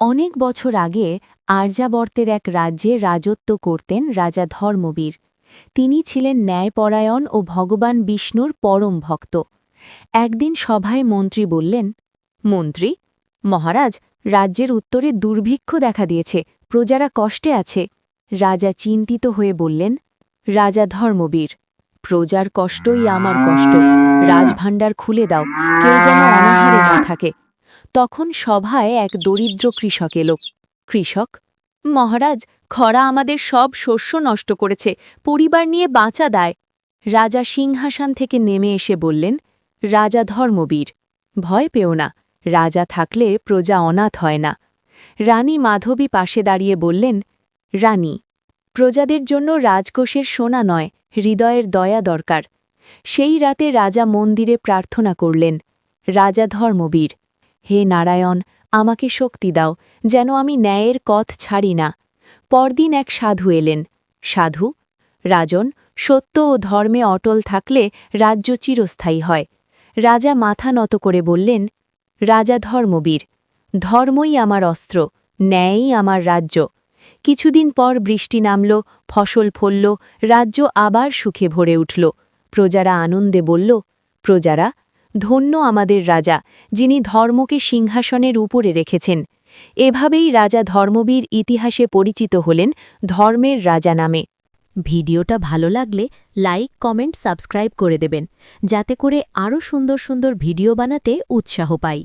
অনেক বছর আগে আর্যাবর্তের এক রাজ্যে রাজত্ব করতেন রাজা ধর্মবীর। তিনি ছিলেন ন্যায়পরায়ণ ও ভগবান বিষ্ণুর পরম ভক্ত। একদিন সভায় মন্ত্রী বললেন, মন্ত্রী মহারাজ, রাজ্যের উত্তরে দুর্ভিক্ষ দেখা দিয়েছে, প্রজারা কষ্টে আছে। রাজা চিন্তিত হয়ে বললেন, রাজা ধর্মবীর, প্রজার কষ্টই আমার কষ্ট, রাজভাণ্ডার খুলে দাও, কেউ যেন অনাহারে না থাকে। তখন সভায় এক দরিদ্র কৃষক এলো। কৃষক, মহারাজ, খরা আমাদের সব শস্য নষ্ট করেছে, পরিবার নিয়ে বাঁচা দায়। রাজা সিংহাসন থেকে নেমে এসে বললেন, রাজা ধর্মবীর, ভয় পেও না, রাজা থাকলে প্রজা অনাথ হয় না। রানী মাধবী পাশে দাঁড়িয়ে বললেন, রানী, প্রজাদের জন্য রাজকোষের সোনা নয়, হৃদয়ের দয়া দরকার। সেই রাতে রাজা মন্দিরে প্রার্থনা করলেন, রাজা ধর্মবীর, হে নারায়ণ, আমাকে শক্তি দাও, যেন আমি ন্যায়ের পথ ছাড়ি না। পরদিন এক সাধু এলেন। সাধু, রাজন, সত্য ও ধর্মে অটল থাকলে রাজ্য চিরস্থায়ী হয়। রাজা মাথা নত করে বললেন, রাজা ধর্মবীর, ধর্মই আমার অস্ত্র, ন্যায়ই আমার রাজ্য। কিছুদিন পর বৃষ্টি নামল, ফসল ফলল, রাজ্য আবার সুখে ভরে উঠল। প্রজারা আনন্দে বলল, প্রজারা, ধন্য আমাদের রাজা, যিনি ধর্মকে সিংহাসনের উপরে রেখেছেন। এভাবেই রাজা ধর্মবীর ইতিহাসে পরিচিত হলেন ধর্মের রাজা নামে। ভিডিওটা ভালো লাগলে লাইক, কমেন্ট, সাবস্ক্রাইব করে দেবেন, যাতে করে আরও সুন্দর সুন্দর ভিডিও বানাতে উৎসাহ পাই।